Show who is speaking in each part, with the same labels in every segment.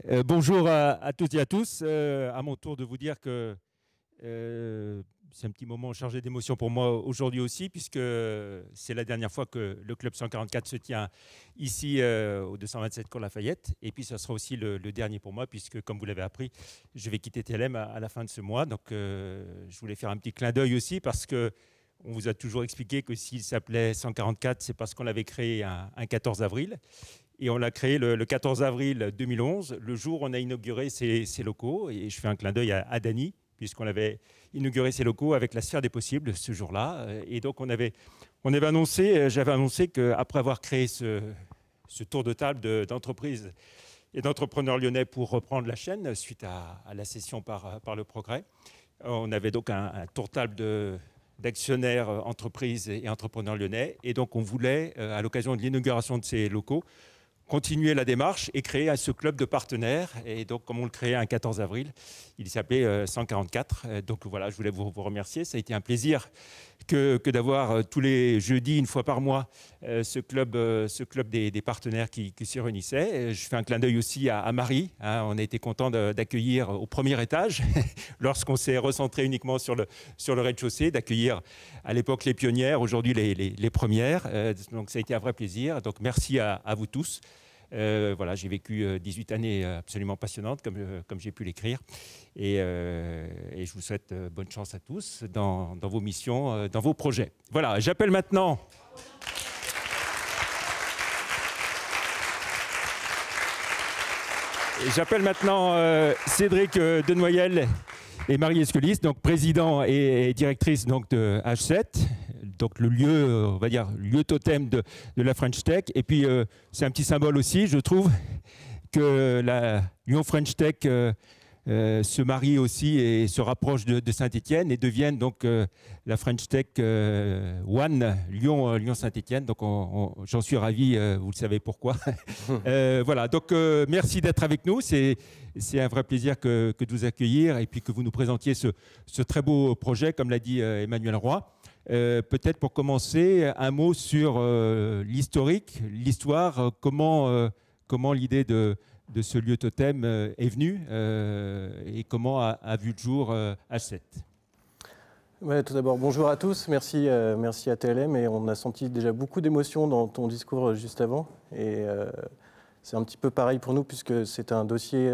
Speaker 1: Bonjour à toutes et à tous. À mon tour de vous dire que c'est un petit moment chargé d'émotions pour moi aujourd'hui aussi, puisque c'est la dernière fois que le Club 144 se tient ici au 227 Cours Lafayette. Et puis, ce sera aussi le dernier pour moi, puisque, comme vous l'avez appris, je vais quitter TLM à la fin de ce mois. Donc, je voulais faire un petit clin d'œil aussi, parce que on vous a toujours expliqué que s'il s'appelait 144, c'est parce qu'on l'avait créé un 14 avril. Et on l'a créé le 14 avril 2011, le jour où on a inauguré ces locaux. Et je fais un clin d'œil à Dany, puisqu'on avait inauguré ces locaux avec la sphère des possibles ce jour-là. Et donc j'avais annoncé qu'après avoir créé ce tour de table d'entreprises et d'entrepreneurs lyonnais pour reprendre la chaîne suite à la cession par le Progrès, on avait donc un tour de table d'actionnaires, entreprises et entrepreneurs lyonnais. Et donc on voulait, à l'occasion de l'inauguration de ces locaux, continuer la démarche et créer ce club de partenaires. Et donc, comme on le créait un 14 avril, il s'appelait 144. Donc voilà, je voulais vous remercier. Ça a été un plaisir que d'avoir tous les jeudis, une fois par mois, ce club des partenaires qui s'y réunissaient. Je fais un clin d'œil aussi à Marie. On a été content d'accueillir au premier étage, lorsqu'on s'est recentré uniquement sur le rez-de-chaussée, d'accueillir à l'époque les pionnières, aujourd'hui les premières. Donc ça a été un vrai plaisir. Donc merci à vous tous. Voilà, j'ai vécu 18 années absolument passionnantes, comme j'ai pu l'écrire. Et je vous souhaite bonne chance à tous dans vos missions, dans vos projets. Voilà, j'appelle maintenant... Cédric Denoyel et Marie Esquelis, donc président et directrice donc, de H7. Donc le lieu, on va dire, lieu totem de la French Tech. Et puis, c'est un petit symbole aussi, je trouve, que l'Union French Tech se marie aussi et se rapproche de Saint-Étienne et devienne donc la French Tech One Lyon-Saint-Étienne. Donc, j'en suis ravi, vous le savez pourquoi. Voilà, donc merci d'être avec nous. C'est un vrai plaisir que de vous accueillir et puis que vous nous présentiez ce très beau projet, comme l'a dit Emmanuel Roy. Peut-être pour commencer, un mot sur l'historique, l'histoire, comment l'idée de ce lieu totem est venue et comment a vu le jour H7.
Speaker 2: Ouais, tout d'abord, bonjour à tous, merci à TLM. Et on a senti déjà beaucoup d'émotions dans ton discours juste avant. Et c'est un petit peu pareil pour nous, puisque c'est un dossier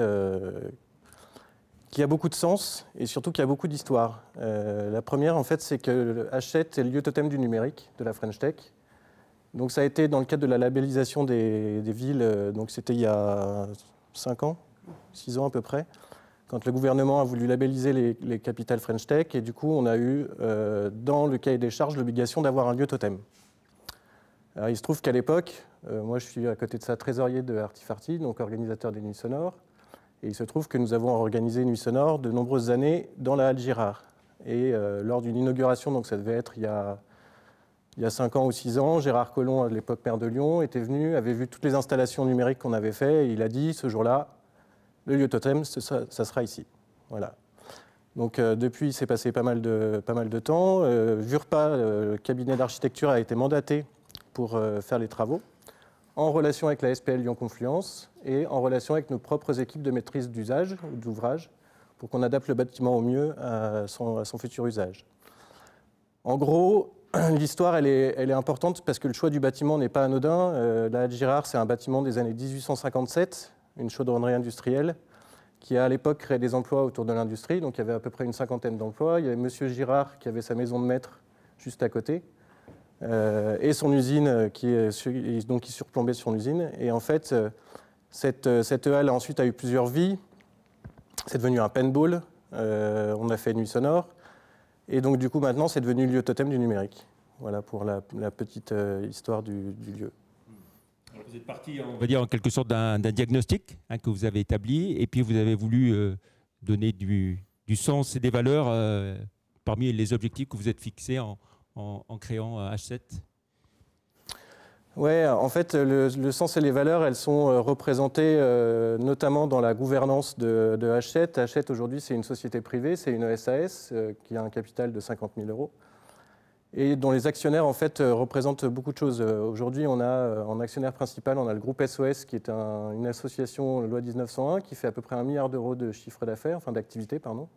Speaker 2: qui a beaucoup de sens et surtout qui a beaucoup d'histoire. La première, en fait, c'est que le H7 est le lieu totem du numérique de la French Tech. Donc ça a été dans le cadre de la labellisation des villes, donc c'était il y a 5 ans, 6 ans à peu près, quand le gouvernement a voulu labelliser les capitales French Tech. Et du coup, on a eu dans le cahier des charges l'obligation d'avoir un lieu totem. Alors, il se trouve qu'à l'époque, moi je suis à côté de ça trésorier de Artifarty, donc organisateur des Nuits Sonores. Et il se trouve que nous avons organisé Nuits Sonores de nombreuses années dans la Halle Girard. Et lors d'une inauguration, donc ça devait être il y a 5 ans ou 6 ans, Gérard Collomb, à l'époque maire de Lyon, était venu, avait vu toutes les installations numériques qu'on avait faites, et il a dit, ce jour-là, le lieu totem, ça sera ici. Voilà. Donc depuis, il s'est passé pas mal de temps. VURPA, le cabinet d'architecture, a été mandaté pour faire les travaux, en relation avec la SPL Lyon Confluence et en relation avec nos propres équipes de maîtrise d'usage ou d'ouvrage, pour qu'on adapte le bâtiment au mieux à son futur usage. En gros, l'histoire, elle est importante parce que le choix du bâtiment n'est pas anodin. La Halle Girard, c'est un bâtiment des années 1857, une chaudronnerie industrielle, qui a à l'époque créé des emplois autour de l'industrie. Donc il y avait à peu près une 50aine d'emplois. Il y avait Monsieur Girard qui avait sa maison de maître juste à côté. Et son usine qui surplombait son usine. Et en fait, cette halle ensuite a eu plusieurs vies. C'est devenu un paintball. On a fait Nuits Sonores. Et donc, du coup, maintenant, c'est devenu le lieu totem du numérique. Voilà pour la petite histoire du lieu.
Speaker 1: Alors vous êtes parti, on va dire, en quelque sorte d'un diagnostic que vous avez établi, et puis vous avez voulu donner du sens et des valeurs parmi les objectifs que vous êtes fixés en créant H7.
Speaker 2: Oui, en fait, le sens et les valeurs, elles sont représentées notamment dans la gouvernance de H7. H7, aujourd'hui, c'est une société privée, c'est une SAS qui a un capital de 50 000 €. et dont les actionnaires en fait représentent beaucoup de choses. Aujourd'hui, on a en actionnaire principal, on a le groupe SOS, qui est une association loi 1901, qui fait à peu près 1 milliard d'euros de chiffre d'affaires, enfin d'activité, pardon,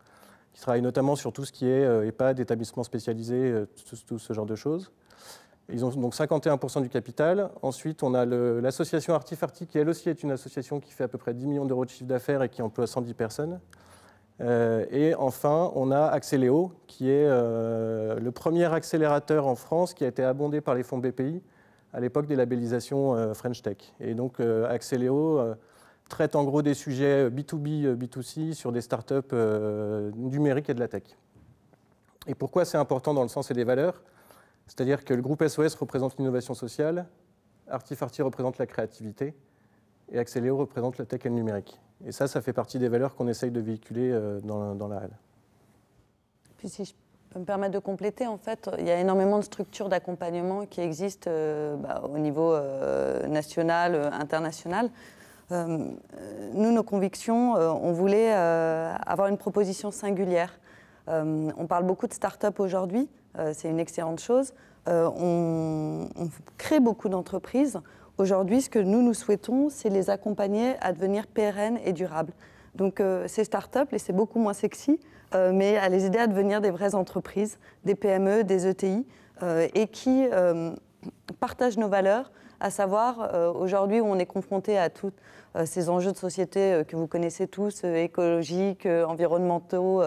Speaker 2: qui travaille notamment sur tout ce qui est EHPAD, établissements spécialisés, tout ce genre de choses. Ils ont donc 51% du capital. Ensuite, on a l'association Artifarty, qui elle aussi est une association qui fait à peu près 10 millions d'euros de chiffre d'affaires et qui emploie 110 personnes. Et enfin, on a Axeléo, qui est le premier accélérateur en France qui a été abondé par les fonds BPI à l'époque des labellisations French Tech. Et donc Axeléo traite en gros des sujets B2B, B2C sur des startups numériques et de la tech. Et pourquoi c'est important dans le sens et des valeurs ? C'est-à-dire que le groupe SOS représente l'innovation sociale, Artifarty représente la créativité et Axeléo représente la tech et le numérique. Et ça fait partie des valeurs qu'on essaye de véhiculer dans la REL.
Speaker 3: Puis si je peux me permettre de compléter, en fait, il y a énormément de structures d'accompagnement qui existent au niveau national, international. Nous, nos convictions, on voulait avoir une proposition singulière. On parle beaucoup de start-up aujourd'hui, c'est une excellente chose. On crée beaucoup d'entreprises. Aujourd'hui, ce que nous souhaitons, c'est les accompagner à devenir pérennes et durables. Donc, ces start-up, et c'est beaucoup moins sexy, mais à les aider à devenir des vraies entreprises, des PME, des ETI, et qui partagent nos valeurs, à savoir, aujourd'hui où on est confronté à tous ces enjeux de société que vous connaissez tous, écologiques, environnementaux,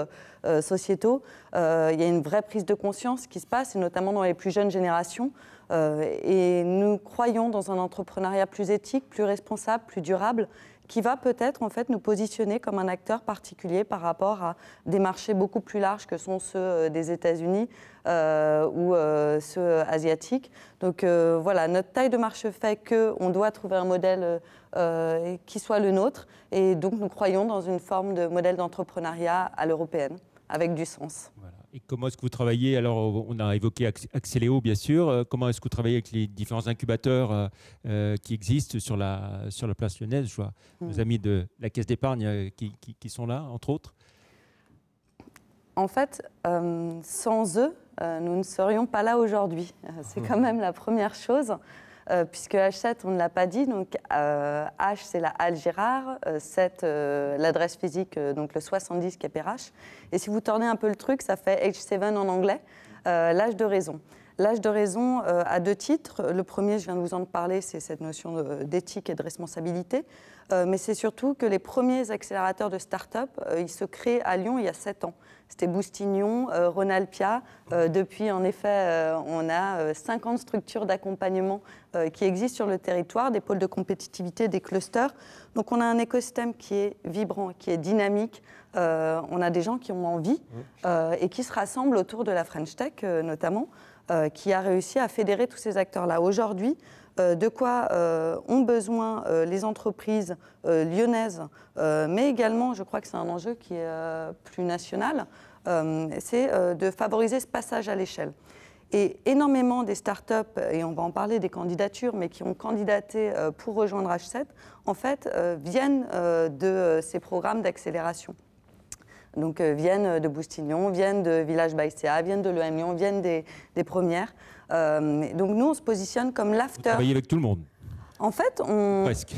Speaker 3: sociétaux, il y a une vraie prise de conscience qui se passe, et notamment dans les plus jeunes générations. Et nous croyons dans un entrepreneuriat plus éthique, plus responsable, plus durable, qui va peut-être en fait nous positionner comme un acteur particulier par rapport à des marchés beaucoup plus larges que sont ceux des États-Unis ou ceux asiatiques. Donc voilà, notre taille de marché fait qu'on doit trouver un modèle qui soit le nôtre, et donc nous croyons dans une forme de modèle d'entrepreneuriat à l'européenne, avec du sens.
Speaker 1: Voilà. Et comment est-ce que vous travaillez? Alors, on a évoqué Axeléo, bien sûr. Comment est-ce que vous travaillez avec les différents incubateurs qui existent sur la place lyonnaise? Je vois nos amis de la Caisse d'épargne qui sont là, entre autres.
Speaker 3: En fait, sans eux, nous ne serions pas là aujourd'hui. C'est quand même la première chose. Puisque H7, on ne l'a pas dit, donc H c'est la Halle Girard, 7 l'adresse physique, donc le 70 KPRH. Et si vous tournez un peu le truc, ça fait H7 en anglais, l'âge de raison. L'âge de raison a 2 titres. Le premier, je viens de vous en parler, c'est cette notion d'éthique et de responsabilité. Mais c'est surtout que les premiers accélérateurs de start-up, ils se créent à Lyon il y a 7 ans. C'était Boustignon, Ronalpia. Depuis, en effet, on a 50 structures d'accompagnement qui existent sur le territoire, des pôles de compétitivité, des clusters. Donc on a un écosystème qui est vibrant, qui est dynamique. On a des gens qui ont envie et qui se rassemblent autour de la French Tech, notamment, qui a réussi à fédérer tous ces acteurs-là. Aujourd'hui, de quoi ont besoin les entreprises lyonnaises, mais également, je crois que c'est un enjeu qui est plus national, c'est de favoriser ce passage à l'échelle. Et énormément des startups, et on va en parler des candidatures, mais qui ont candidaté pour rejoindre H7, en fait, viennent de ces programmes d'accélération. Donc viennent de Boustignon, viennent de Village by CA, viennent de l'EM Lyon, viennent des premières. Donc nous, on se positionne comme l'after. Vous
Speaker 1: travaillez avec tout le monde?
Speaker 3: En fait,
Speaker 1: presque.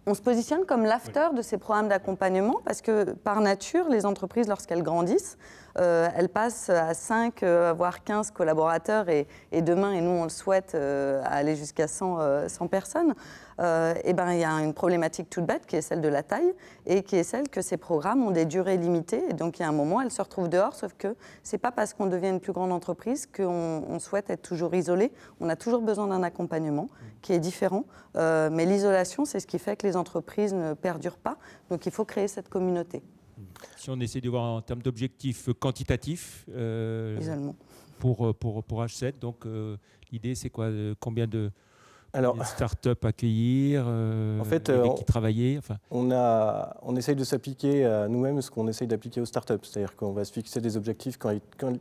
Speaker 3: On se positionne comme l'after de ces programmes d'accompagnement parce que, par nature, les entreprises, lorsqu'elles grandissent, elles passent à 5, voire 15 collaborateurs et demain, et nous on le souhaite, aller jusqu'à 100 personnes. Et ben, il y a une problématique toute bête qui est celle de la taille et qui est celle que ces programmes ont des durées limitées. Et donc, il y a un moment, elles se retrouvent dehors, sauf que ce n'est pas parce qu'on devient une plus grande entreprise qu'on souhaite être toujours isolé. On a toujours besoin d'un accompagnement qui est différent. Mais l'isolation, c'est ce qui fait que les entreprises ne perdurent pas. Donc, il faut créer cette communauté.
Speaker 1: Si on essaie de voir en termes d'objectifs quantitatifs pour H7, donc l'idée, c'est quoi? Combien de start-up accueillir,
Speaker 2: en fait,
Speaker 1: qui travailler, enfin.
Speaker 2: On essaye de s'appliquer à nous-mêmes ce qu'on essaye d'appliquer aux start-up, c'est-à-dire qu'on va se fixer des objectifs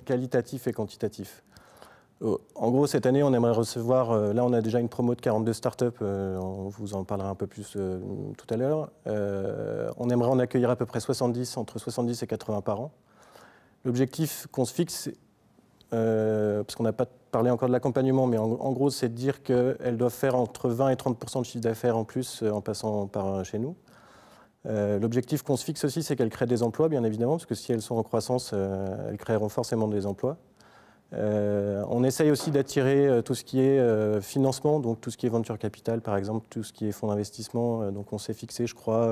Speaker 2: qualitatifs et quantitatifs. En gros, cette année, on aimerait recevoir, là on a déjà une promo de 42 start-up, on vous en parlera un peu plus tout à l'heure. On aimerait en accueillir à peu près 70, entre 70 et 80 par an. L'objectif qu'on se fixe, parce qu'on n'a pas parlé encore de l'accompagnement, mais en gros, c'est de dire qu'elles doivent faire entre 20 et 30% de chiffre d'affaires en plus en passant par chez nous. L'objectif qu'on se fixe aussi, c'est qu'elles créent des emplois, bien évidemment, parce que si elles sont en croissance, elles créeront forcément des emplois. On essaye aussi d'attirer tout ce qui est financement, donc tout ce qui est venture capital, par exemple, tout ce qui est fonds d'investissement. Donc on s'est fixé, je crois,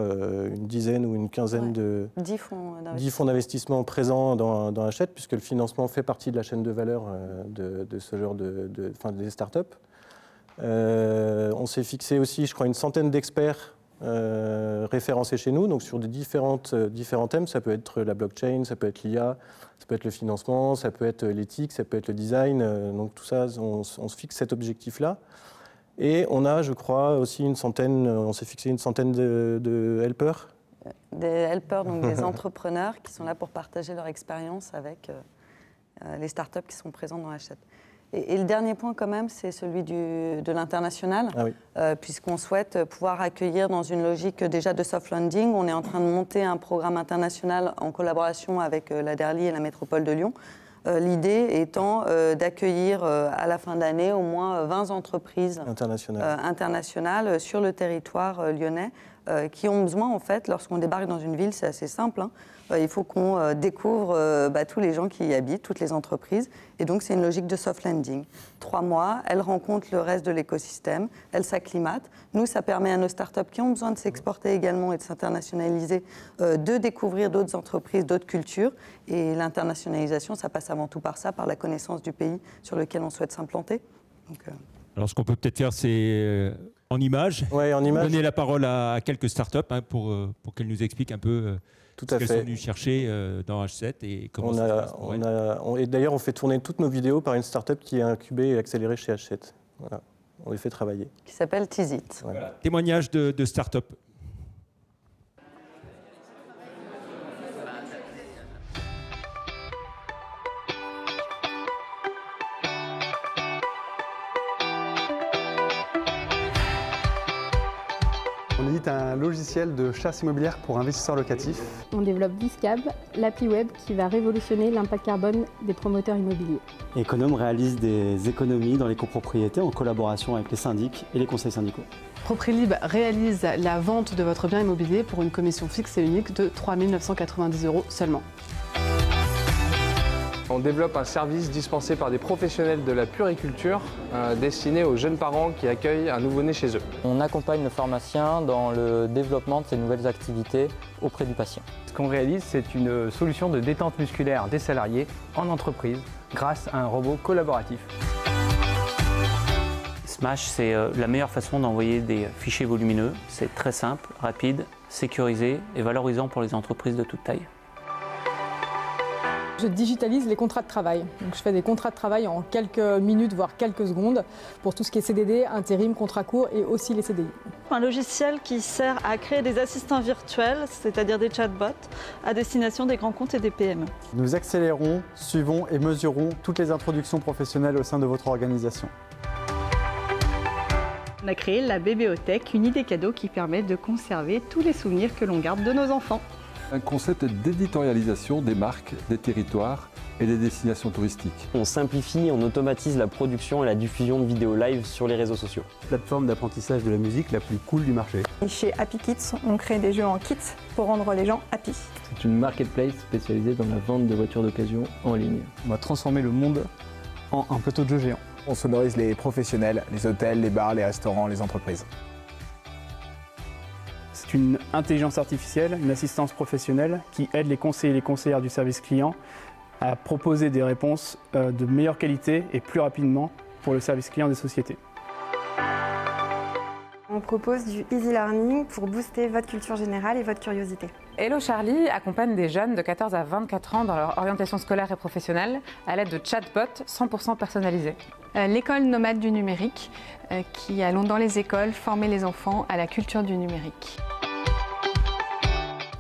Speaker 2: une dizaine ou une quinzaine de
Speaker 3: 10 fonds
Speaker 2: d'investissement présents dans Hachette, puisque le financement fait partie de la chaîne de valeur de ce genre des startups. On s'est fixé aussi, je crois, une centaine d'experts référencés chez nous, donc sur des différents thèmes. Ça peut être la blockchain, ça peut être l'IA, ça peut être le financement, ça peut être l'éthique, ça peut être le design. Donc tout ça, on se fixe cet objectif-là. Et on a, je crois, aussi on s'est fixé une centaine de helpers.
Speaker 3: Des helpers, donc des entrepreneurs qui sont là pour partager leur expérience avec les startups qui sont présentes dans Hachette. Et le dernier point quand même, c'est celui de l'international, puisqu'on souhaite pouvoir accueillir dans une logique déjà de soft landing. On est en train de monter un programme international en collaboration avec la DERLI et la métropole de Lyon. L'idée étant d'accueillir à la fin d'année au moins 20 entreprises internationales sur le territoire lyonnais qui ont besoin, en fait, lorsqu'on débarque dans une ville, c'est assez simple, hein, il faut qu'on découvre tous les gens qui y habitent, toutes les entreprises. Et donc, c'est une logique de soft landing. 3 mois, elles rencontrent le reste de l'écosystème, elles s'acclimatent. Nous, ça permet à nos startups qui ont besoin de s'exporter également et de s'internationaliser, de découvrir d'autres entreprises, d'autres cultures. Et l'internationalisation, ça passe avant tout par ça, par la connaissance du pays sur lequel on souhaite s'implanter.
Speaker 1: Alors, ce qu'on peut peut-être faire, c'est en images, donner la parole à quelques startups pour qu'elles nous expliquent un peu ce qu'elles sont venues chercher dans H7 et comment ça se passe.
Speaker 2: Et d'ailleurs, on fait tourner toutes nos vidéos par une startup qui est incubée et accélérée chez H7. Voilà. On les fait travailler.
Speaker 3: Qui s'appelle Tizit.
Speaker 1: Voilà. Témoignage de startup.
Speaker 4: On édite un logiciel de chasse immobilière pour investisseurs locatifs.
Speaker 5: On développe Viscab, l'appli web qui va révolutionner l'impact carbone des promoteurs immobiliers.
Speaker 6: Econome réalise des économies dans les copropriétés en collaboration avec les syndics et les conseils syndicaux.
Speaker 7: Proprilib réalise la vente de votre bien immobilier pour une commission fixe et unique de 3 990 € seulement.
Speaker 8: On développe un service dispensé par des professionnels de la puériculture destiné aux jeunes parents qui accueillent un nouveau-né chez eux.
Speaker 9: On accompagne le pharmacien dans le développement de ces nouvelles activités auprès du patient.
Speaker 10: Ce qu'on réalise, c'est une solution de détente musculaire des salariés en entreprise grâce à un robot collaboratif.
Speaker 11: Smash, c'est la meilleure façon d'envoyer des fichiers volumineux. C'est très simple, rapide, sécurisé et valorisant pour les entreprises de toute taille.
Speaker 12: Je digitalise les contrats de travail. Donc, je fais des contrats de travail en quelques minutes, voire quelques secondes, pour tout ce qui est CDD, intérim, contrat court et aussi les CDI.
Speaker 13: Un logiciel qui sert à créer des assistants virtuels, c'est-à-dire des chatbots, à destination des grands comptes et des PME.
Speaker 4: Nous accélérons, suivons et mesurons toutes les introductions professionnelles au sein de votre organisation.
Speaker 14: On a créé la Bébéothèque, une idée cadeau qui permet de conserver tous les souvenirs que l'on garde de nos enfants.
Speaker 15: Un concept d'éditorialisation des marques, des territoires et des destinations touristiques.
Speaker 16: On simplifie, on automatise la production et la diffusion de vidéos live sur les réseaux sociaux.
Speaker 4: Plateforme d'apprentissage de la musique la plus cool du marché.
Speaker 17: Et chez Happy Kids, on crée des jeux en kit pour rendre les gens happy.
Speaker 18: C'est une marketplace spécialisée dans la vente de voitures d'occasion en ligne.
Speaker 4: On va transformer le monde en un plateau de jeux géant.
Speaker 19: On sonorise les professionnels, les hôtels, les bars, les restaurants, les entreprises.
Speaker 20: C'est une intelligence artificielle, une assistance professionnelle qui aide les conseillers et les conseillères du service client à proposer des réponses de meilleure qualité et plus rapidement pour le service client des sociétés.
Speaker 21: On propose du easy learning pour booster votre culture générale et votre curiosité.
Speaker 22: Hello Charlie accompagne des jeunes de 14 à 24 ans dans leur orientation scolaire et professionnelle à l'aide de chatbots 100% personnalisés.
Speaker 23: L'école nomade du numérique qui allons dans les écoles former les enfants à la culture du numérique.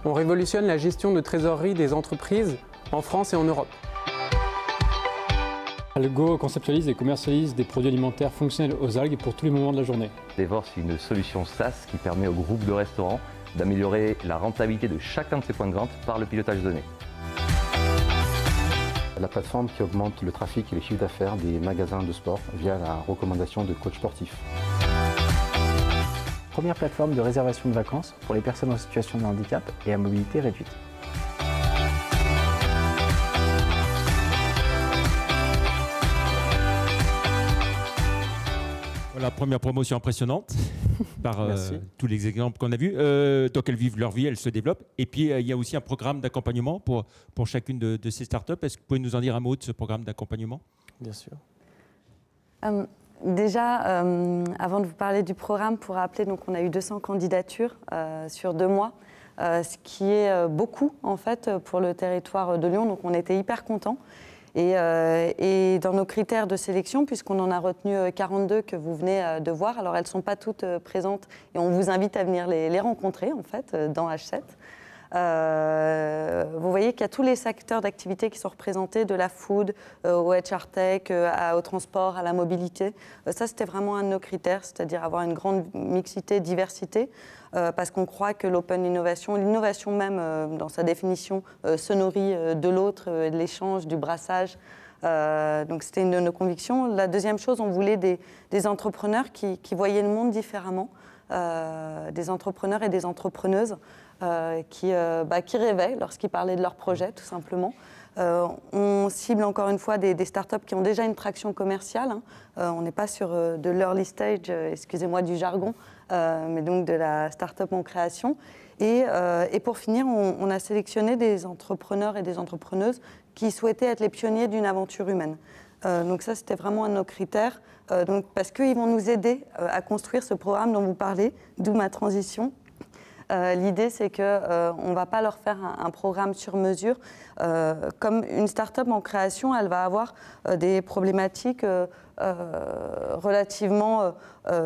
Speaker 24: On révolutionne la gestion de trésorerie des entreprises en France et en Europe.
Speaker 25: Algo conceptualise et commercialise des produits alimentaires fonctionnels aux algues pour tous les moments de la journée.
Speaker 26: Devor, c'est une solution SaaS qui permet au groupe de restaurants d'améliorer la rentabilité de chacun de ses points de vente par le pilotage de données. La plateforme qui augmente le trafic et les chiffres d'affaires des magasins de sport via la recommandation de coachs sportifs.
Speaker 18: Première plateforme de réservation de vacances pour les personnes en situation de handicap et à mobilité réduite.
Speaker 1: Voilà, première promotion impressionnante par tous les exemples qu'on a vus. Donc elles vivent leur vie, elles se développent. Et puis il y a aussi un programme d'accompagnement pour chacune de ces startups. Est-ce que vous pouvez nous en dire un mot de ce programme d'accompagnement?
Speaker 2: Bien sûr. Déjà, avant de vous parler du programme, pour rappeler, donc on a eu 200 candidatures sur 2 mois, ce qui est beaucoup en fait pour le territoire de Lyon. Donc on était hyper contents. Et dans nos critères de sélection, puisqu'on en a retenu 42 que vous venez de voir, alors elles ne sont pas toutes présentes et on vous invite à venir les rencontrer en fait dans H7. Vous voyez qu'il y a tous les secteurs d'activité qui sont représentés, de la food au HR Tech, au transport, à la mobilité. Ça, c'était vraiment un de nos critères, c'est-à-dire avoir une grande mixité, diversité, parce qu'on croit que l'open innovation, l'innovation même dans sa définition, se nourrit de l'autre, de l'échange, du brassage. Donc c'était une de nos convictions. La deuxième chose, on voulait des entrepreneurs qui voyaient le monde différemment, des entrepreneurs et des entrepreneuses qui rêvaient lorsqu'ils parlaient de leur projet, tout simplement. On cible encore une fois des startups qui ont déjà une traction commerciale. On n'est pas sur de l'early stage, excusez-moi du jargon, mais donc de la startup en création. Et pour finir, on a sélectionné des entrepreneurs et des entrepreneuses qui souhaitaient être les pionniers d'une aventure humaine. Donc ça, c'était vraiment un de nos critères, parce qu'ils vont nous aider à construire ce programme dont vous parlez, d'où ma transition. L'idée, c'est qu'on ne va pas leur faire un programme sur mesure. Comme une start-up en création, elle va avoir des problématiques relativement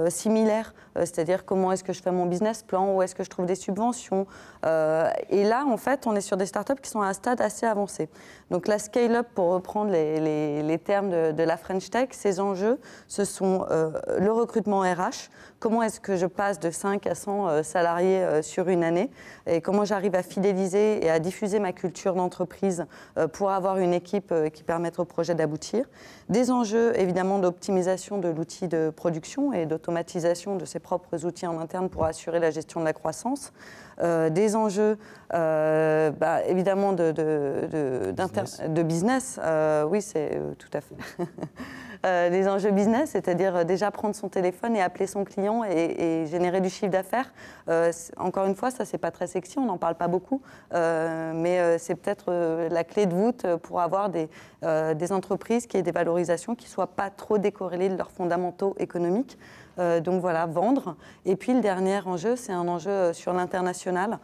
Speaker 2: similaires. C'est-à-dire comment est-ce que je fais mon business plan, où est-ce que je trouve des subventions. Et là, en fait, on est sur des startups qui sont à un stade assez avancé. Donc la scale-up, pour reprendre les termes de la French Tech, ces enjeux, ce sont le recrutement RH, comment est-ce que je passe de 5 à 100 salariés sur une année, et comment j'arrive à fidéliser et à diffuser ma culture d'entreprise pour avoir une équipe qui permette au projet d'aboutir. Des enjeux, évidemment, d'optimisation de l'outil de production et d'automatisation de ses propres outils en interne pour assurer la gestion de la croissance. Des enjeux, évidemment, de business. Oui, c'est tout à fait. Des enjeux business, c'est-à-dire déjà prendre son téléphone et appeler son client et générer du chiffre d'affaires. Encore une fois, ça, c'est pas très sexy, on n'en parle pas beaucoup, mais c'est peut-être la clé de voûte pour avoir des entreprises qui aient des valorisations qui ne soient pas trop décorrélées de leurs fondamentaux économiques. Donc voilà, vendre. Et puis le dernier enjeu, c'est un enjeu sur l'international,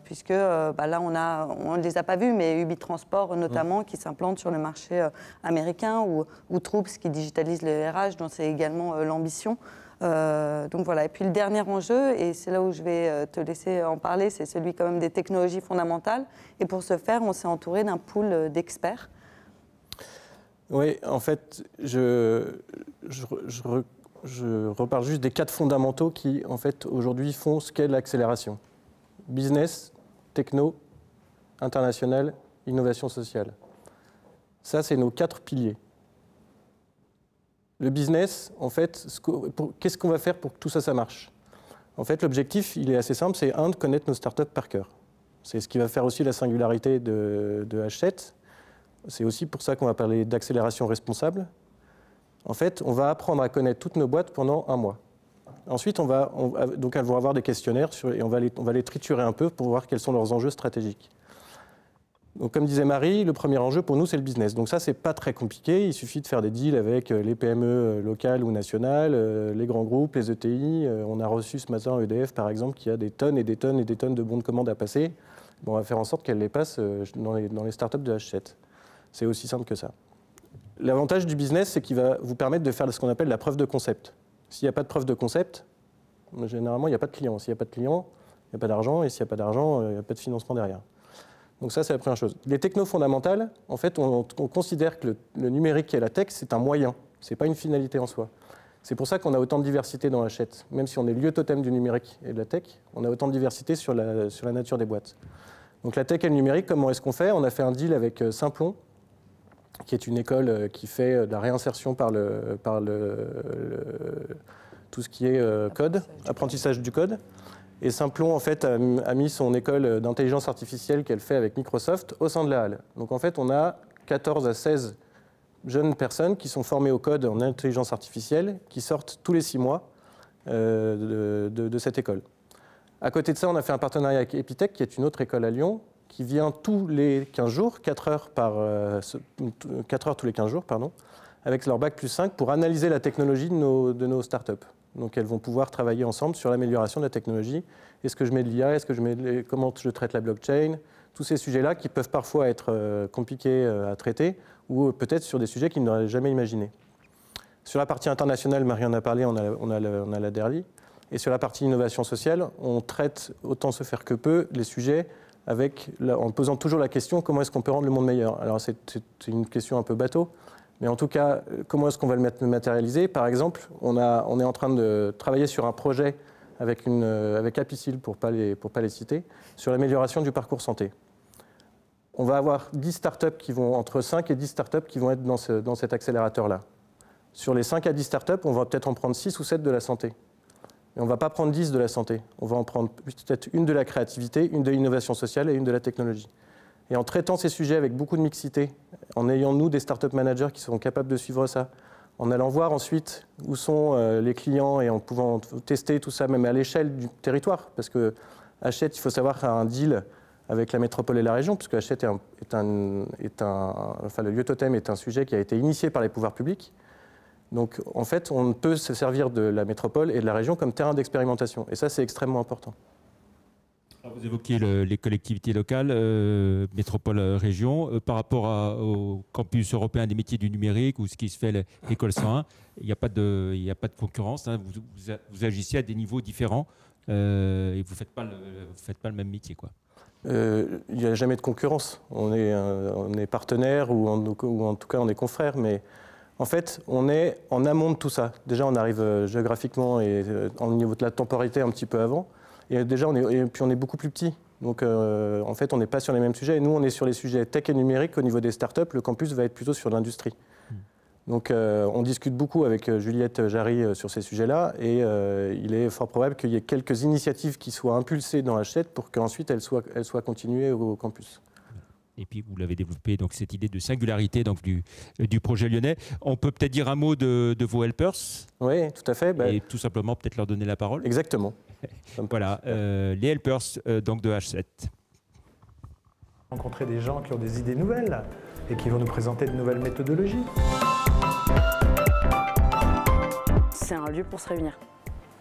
Speaker 2: puisque là, on ne les a pas vus, mais Ubi Transport notamment, qui s'implante sur le marché américain, ou Troops qui digitalise les RH, dont c'est également l'ambition. Donc voilà. Et puis le dernier enjeu, et c'est là où je vais te laisser en parler, c'est celui quand même des technologies fondamentales. Et pour ce faire, on s'est entouré d'un pool d'experts. Oui, en fait, je reparle juste des 4 fondamentaux qui, en fait, aujourd'hui font ce qu'est l'accélération. Business, techno, international, innovation sociale. Ça, c'est nos 4 piliers. Le business, en fait, qu'est-ce qu'on va faire pour que tout ça, ça marche? En fait, l'objectif, il est assez simple, c'est de connaître nos startups par cœur. C'est ce qui va faire aussi la singularité de H7. C'est aussi pour ça qu'on va parler d'accélération responsable. En fait, on va apprendre à connaître toutes nos boîtes pendant 1 mois. Ensuite, donc elles vont avoir des questionnaires et on va les triturer un peu pour voir quels sont leurs enjeux stratégiques. Donc, comme disait Marie, le premier enjeu pour nous, c'est le business. Donc ça, c'est pas très compliqué. Il suffit de faire des deals avec les PME locales ou nationales, les grands groupes, les ETI. On a reçu ce matin EDF, par exemple, qui a des tonnes et des tonnes et des tonnes de bons de commande à passer. Bon, on va faire en sorte qu'elles les passent dans les startups de H7. C'est aussi simple que ça. L'avantage du business, c'est qu'il va vous permettre de faire ce qu'on appelle la preuve de concept. S'il n'y a pas de preuve de concept, généralement, il n'y a pas de client. S'il n'y a pas de client, il n'y a pas d'argent. Et s'il n'y a pas d'argent, il n'y a pas de financement derrière. Donc ça, c'est la première chose. Les technos fondamentales, en fait, on considère que le numérique et la tech, c'est un moyen. Ce n'est pas une finalité en soi. C'est pour ça qu'on a autant de diversité dans H7. Même si on est lieu totem du numérique et de la tech, on a autant de diversité sur la nature des boîtes. Donc la tech et le numérique, comment est-ce qu'on fait? On a fait un deal avec Simplon,
Speaker 3: qui est une école qui fait de la réinsertion par tout ce qui est code, apprentissage du code. Et Simplon, en fait, a mis son école d'intelligence artificielle qu'elle fait avec Microsoft au sein de la Halle. Donc, en fait, on a 14 à 16 jeunes personnes qui sont formées au code en intelligence artificielle, qui sortent tous les 6 mois de cette école. À côté de ça, on a fait un partenariat avec Epitech, qui est une autre école à Lyon, qui vient tous les 15 jours, 4 heures tous les 15 jours, pardon, avec leur bac plus 5 pour analyser la technologie de nos startups. Donc elles vont pouvoir travailler ensemble sur l'amélioration de la technologie. Est-ce que je mets de l'IA, comment je traite la blockchain, tous ces sujets-là qui peuvent parfois être compliqués à traiter, ou peut-être sur des sujets qu'ils n'auraient jamais imaginés. Sur la partie internationale, Marie en a parlé, on a la DERLI. Et sur la partie innovation sociale, on traite, autant se faire que peu, les sujets en posant toujours la question comment est-ce qu'on peut rendre le monde meilleur. Alors c'est une question un peu bateau, mais en tout cas, comment est-ce qu'on va le matérialiser? Par exemple, on est en train de travailler sur un projet avec Apicil, pour pas les citer, sur l'amélioration du parcours santé. On va avoir 10 startups entre 5 et 10 startups qui vont être dans cet accélérateur-là. Sur les 5 à 10 startups, on va peut-être en prendre 6 ou 7 de la santé. Mais on ne va pas prendre 10 de la santé. On va en prendre peut-être une de la créativité, une de l'innovation sociale et une de la technologie. Et en traitant ces sujets avec beaucoup de mixité, en ayant, nous, des startup managers qui seront capables de suivre ça, en allant voir ensuite où sont les clients et en pouvant tester tout ça, même à l'échelle du territoire. Parce que Hachette, il faut savoir, a un deal avec la métropole et la région, puisque Hachette le lieu totem est un sujet qui a été initié par les pouvoirs publics. Donc, en fait, on peut se servir de la métropole et de la région comme terrain d'expérimentation. Et ça, c'est extrêmement important.
Speaker 1: Alors, vous évoquiez les collectivités locales, métropole, région. Par rapport au campus européen des métiers du numérique ou ce qui se fait l'école 101, il n'y a pas de concurrence. Hein. Vous agissez à des niveaux différents et vous ne faites pas le même métier, quoi.
Speaker 3: Il n'y a jamais de concurrence. On est partenaires ou en tout cas, on est confrères. Mais en fait, on est en amont de tout ça. Déjà, on arrive géographiquement et au niveau de la temporalité un petit peu avant. Et déjà, puis on est beaucoup plus petit. Donc, en fait, on n'est pas sur les mêmes sujets. Et nous, on est sur les sujets tech et numérique. Au niveau des startups, le campus va être plutôt sur l'industrie. Donc, on discute beaucoup avec Juliette Jarry sur ces sujets-là. Et il est fort probable qu'il y ait quelques initiatives qui soient impulsées dans Hachette pour qu'ensuite elles soient continuées au campus.
Speaker 1: Et puis, vous l'avez développé, donc, cette idée de singularité donc, du projet lyonnais. On peut peut-être dire un mot de vos helpers.
Speaker 3: Oui, tout à fait.
Speaker 1: Et tout simplement, peut-être leur donner la parole.
Speaker 3: Exactement.
Speaker 1: Voilà, les helpers donc de H7.
Speaker 5: Rencontrer des gens qui ont des idées nouvelles et qui vont nous présenter de nouvelles méthodologies.
Speaker 6: C'est un lieu pour se réunir.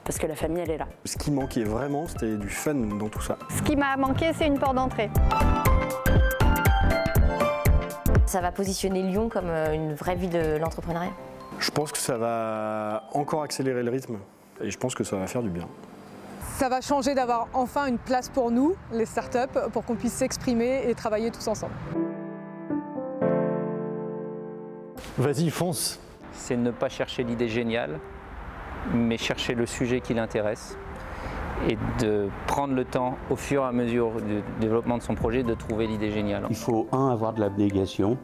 Speaker 6: Parce que la famille, elle est là.
Speaker 7: Ce qui manquait vraiment, c'était du fun dans tout ça.
Speaker 8: Ce qui m'a manqué, c'est une porte d'entrée.
Speaker 9: Ça va positionner Lyon comme une vraie ville de l'entrepreneuriat.
Speaker 7: Je pense que ça va encore accélérer le rythme et je pense que ça va faire du bien.
Speaker 12: Ça va changer d'avoir enfin une place pour nous, les startups, pour qu'on puisse s'exprimer et travailler tous ensemble.
Speaker 5: Vas-y, fonce.
Speaker 11: C'est ne pas chercher l'idée géniale, mais chercher le sujet qui l'intéresse et de prendre le temps, au fur et à mesure du développement de son projet, de trouver l'idée géniale.
Speaker 27: Il faut, avoir de l'abnégation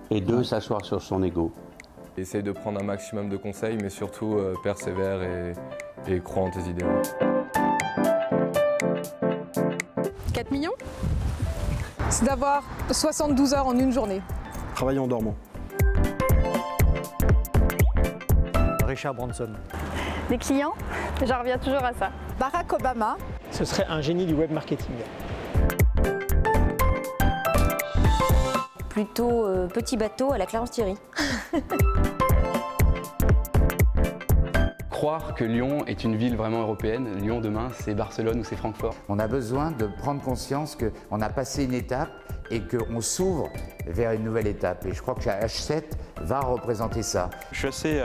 Speaker 27: et 2, s'asseoir sur son ego.
Speaker 28: Essaye de prendre un maximum de conseils, mais surtout persévère et crois en tes idées.
Speaker 12: 4 millions? C'est d'avoir 72 heures en une journée.
Speaker 7: Travailler en dormant.
Speaker 5: Richard Branson.
Speaker 8: Les clients, j'en reviens toujours à ça.
Speaker 12: Barack Obama.
Speaker 5: Ce serait un génie du web marketing.
Speaker 9: Plutôt petit bateau à la Clarence-Thierry.
Speaker 29: Croire que Lyon est une ville vraiment européenne. Lyon demain, c'est Barcelone ou c'est Francfort.
Speaker 30: On a besoin de prendre conscience qu'on a passé une étape et qu'on s'ouvre vers une nouvelle étape. Et je crois que H7 va représenter ça.
Speaker 31: Je suis assez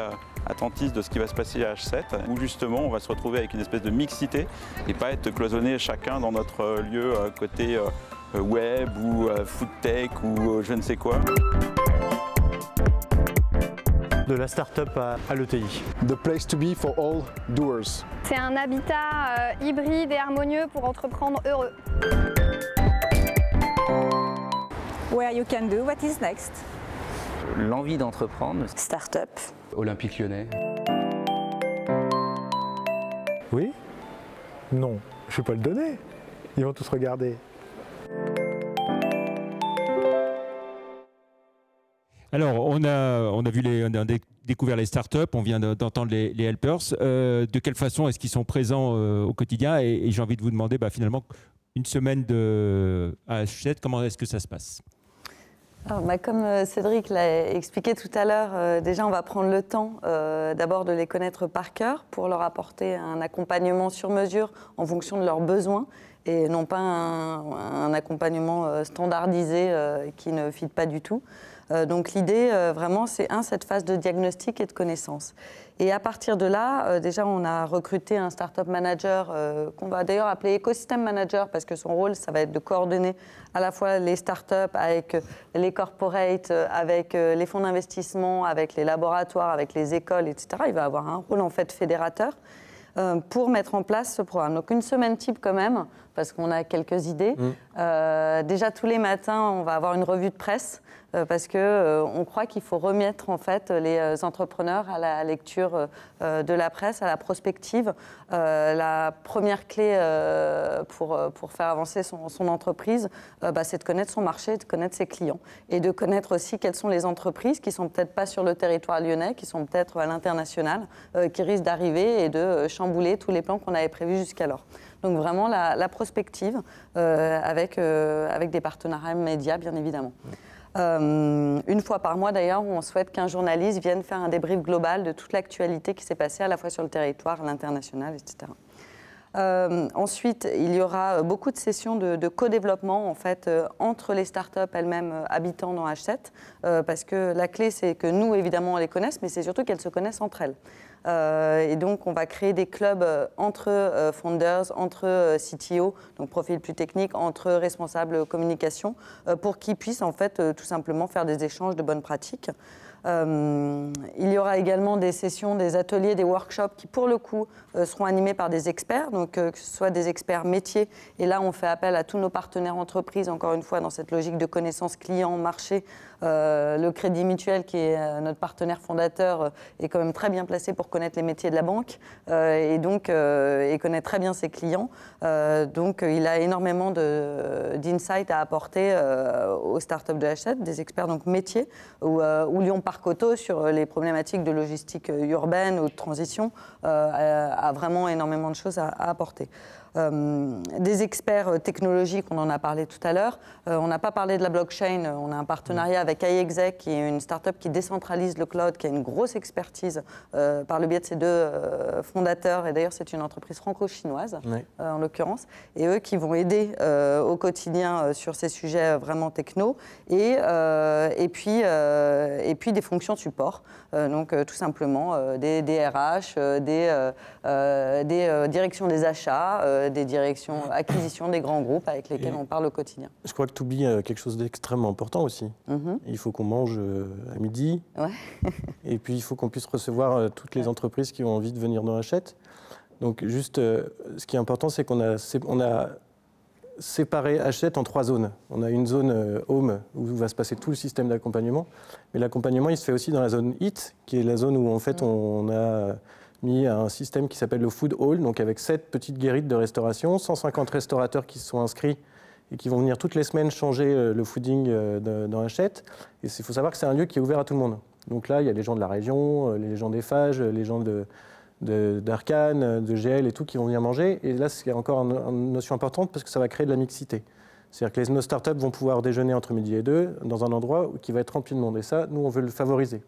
Speaker 31: attentif de ce qui va se passer à H7, où justement on va se retrouver avec une espèce de mixité et pas être cloisonnés chacun dans notre lieu côté web ou food tech ou je ne sais quoi.
Speaker 5: De la start-up à l'ETI.
Speaker 7: The place to be for all doers.
Speaker 8: C'est un habitat hybride et harmonieux pour entreprendre heureux.
Speaker 17: Where you can do what is next.
Speaker 11: l'envie d'entreprendre.
Speaker 6: Start-up.
Speaker 29: Olympique Lyonnais.
Speaker 5: Oui? Non, je ne vais pas le donner. Ils vont tous regarder.
Speaker 1: Alors, on a découvert les startups, on vient d'entendre les helpers. De quelle façon est-ce qu'ils sont présents au quotidien? Et j'ai envie de vous demander, finalement, une semaine à H7, comment est-ce que ça se passe?
Speaker 2: Alors, comme Cédric l'a expliqué tout à l'heure, déjà on va prendre le temps d'abord de les connaître par cœur pour leur apporter un accompagnement sur mesure en fonction de leurs besoins et non pas un accompagnement standardisé qui ne fit pas du tout. Donc l'idée vraiment c'est cette phase de diagnostic et de connaissance. Et à partir de là, déjà on a recruté un startup manager qu'on va d'ailleurs appeler écosystème manager parce que son rôle ça va être de coordonner à la fois les startups avec les corporates, avec les fonds d'investissement, avec les laboratoires, avec les écoles, etc. Il va avoir un rôle en fait fédérateur pour mettre en place ce programme. Donc une semaine type quand même, parce qu'on a quelques idées. Déjà tous les matins, on va avoir une revue de presse parce qu'on croit qu'il faut remettre en fait les entrepreneurs à la lecture de la presse, à la prospective. La première clé pour faire avancer son entreprise, c'est de connaître son marché, de connaître ses clients et de connaître aussi quelles sont les entreprises qui ne sont peut-être pas sur le territoire lyonnais, qui sont peut-être à l'international, qui risquent d'arriver et de chambouler tous les plans qu'on avait prévus jusqu'alors. Donc vraiment la prospective avec des partenariats médias, bien évidemment. Une fois par mois, d'ailleurs, on souhaite qu'un journaliste vienne faire un débrief global de toute l'actualité qui s'est passée à la fois sur le territoire, à l'international, etc. Ensuite, il y aura beaucoup de sessions de co-développement en fait, entre les startups elles-mêmes habitant dans H7, parce que la clé, c'est que nous, évidemment, on les connaisse, mais c'est surtout qu'elles se connaissent entre elles. Et donc, on va créer des clubs entre founders, entre CTO, donc profil plus technique, entre responsables communication, pour qu'ils puissent en fait tout simplement faire des échanges de bonnes pratiques. Il y aura également des sessions, des ateliers, des workshops qui, pour le coup, seront animés par des experts, donc que ce soit des experts métiers. Et là, on fait appel à tous nos partenaires entreprises, encore une fois, dans cette logique de connaissance client, marché. Le Crédit Mutuel, qui est notre partenaire fondateur, est quand même très bien placé pour connaître les métiers de la banque et donc et connaît très bien ses clients. Donc, il a énormément d'insights à apporter aux startups de H7, des experts donc métiers, ou Lyon Parc Auto sur les problématiques de logistique urbaine ou de transition a vraiment énormément de choses à apporter. Des experts technologiques, on en a parlé tout à l'heure. On n'a pas parlé de la blockchain. On a un partenariat avec iExec, qui est une start-up qui décentralise le cloud, qui a une grosse expertise par le biais de ses deux fondateurs. Et d'ailleurs, c'est une entreprise franco-chinoise, en l'occurrence. Et eux qui vont aider au quotidien sur ces sujets vraiment techno. Et puis des fonctions support. Donc, tout simplement, des DRH, des directions des achats, des directions acquisition des grands groupes avec lesquels on parle au quotidien.
Speaker 3: Je crois que tu oublies quelque chose d'extrêmement important aussi. Il faut qu'on mange à midi. Et puis, il faut qu'on puisse recevoir toutes les entreprises qui ont envie de venir dans H7. Donc, juste, ce qui est important, c'est qu'on a séparé H7 en 3 zones. On a une zone home où va se passer tout le système d'accompagnement. Mais l'accompagnement, il se fait aussi dans la zone HIT, qui est la zone où, en fait, on a mis un système qui s'appelle le Food Hall, donc avec 7 petites guérites de restauration, 150 restaurateurs qui se sont inscrits et qui vont venir toutes les semaines changer le fooding dans H7. Et il faut savoir que c'est un lieu qui est ouvert à tout le monde. Donc là, il y a les gens de la région, les gens d'Eiffage, les gens d'Arcane, de GL et tout qui vont venir manger. Et là, c'est encore une notion importante parce que ça va créer de la mixité. C'est-à-dire que nos startups vont pouvoir déjeuner entre midi et 2 dans un endroit qui va être rempli de monde. Et ça, nous, on veut le favoriser.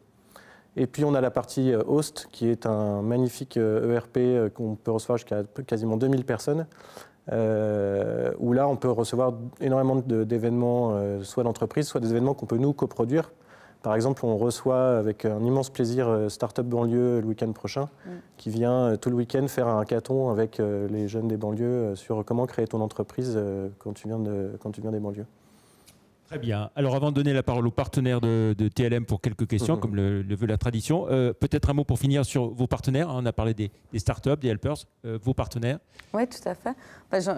Speaker 3: Et puis, on a la partie host, qui est un magnifique ERP qu'on peut recevoir jusqu'à quasiment 2000 personnes, où là, on peut recevoir énormément d'événements, soit d'entreprise, soit des événements qu'on peut nous coproduire. Par exemple, on reçoit avec un immense plaisir Startup Banlieue le week-end prochain, qui vient tout le week-end faire un hackathon avec les jeunes des banlieues sur comment créer ton entreprise quand tu viens des banlieues.
Speaker 1: Très bien. Alors avant de donner la parole aux partenaires de TLM pour quelques questions, comme le veut la tradition, peut-être un mot pour finir sur vos partenaires. On a parlé des startups, des helpers, vos partenaires.
Speaker 2: Oui, tout à fait.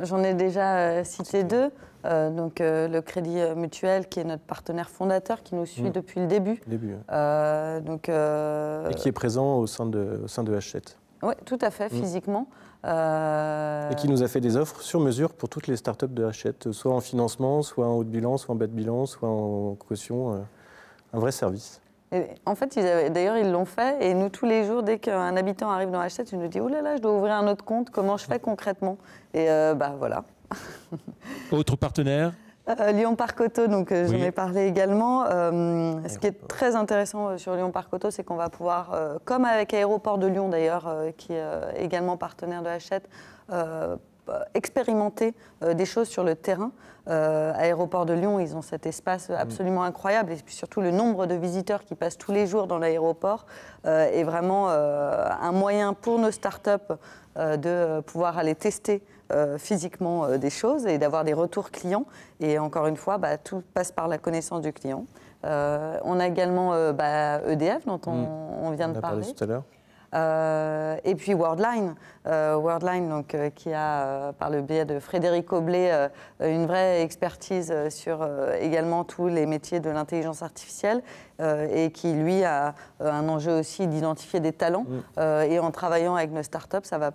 Speaker 2: J'en ai déjà cité deux. Donc le Crédit Mutuel, qui est notre partenaire fondateur, qui nous suit depuis le début.
Speaker 3: Et qui est présent au sein de H7.
Speaker 2: Oui, tout à fait, physiquement.
Speaker 3: Et qui nous a fait des offres sur mesure pour toutes les startups de H7, soit en financement, soit en haut de bilan, soit en bas de bilan, soit en caution. Un vrai service.
Speaker 2: Et en fait, d'ailleurs, ils l'ont fait. Et nous, tous les jours, dès qu'un habitant arrive dans H7, il nous dit « Oh là là, je dois ouvrir un autre compte. Comment je fais concrètement ?» Et voilà.
Speaker 1: Autre partenaire
Speaker 2: Lyon Parc Auto, donc j'en ai parlé également. Ce qui est très intéressant sur Lyon Parc Auto, c'est qu'on va pouvoir, comme avec Aéroport de Lyon d'ailleurs, qui est également partenaire de H7, expérimenter des choses sur le terrain. Aéroport de Lyon, ils ont cet espace absolument incroyable, et puis surtout le nombre de visiteurs qui passent tous les jours dans l'aéroport est vraiment un moyen pour nos startups de pouvoir aller tester physiquement des choses et d'avoir des retours clients. Et encore une fois, tout passe par la connaissance du client. On a également EDF, dont on vient de parler.
Speaker 3: Tout à l'heure.
Speaker 2: Et puis Worldline, donc, qui a, par le biais de Frédéric Aublet, une vraie expertise sur également tous les métiers de l'intelligence artificielle et qui, lui, a un enjeu aussi d'identifier des talents. Et en travaillant avec nos startups, ça va,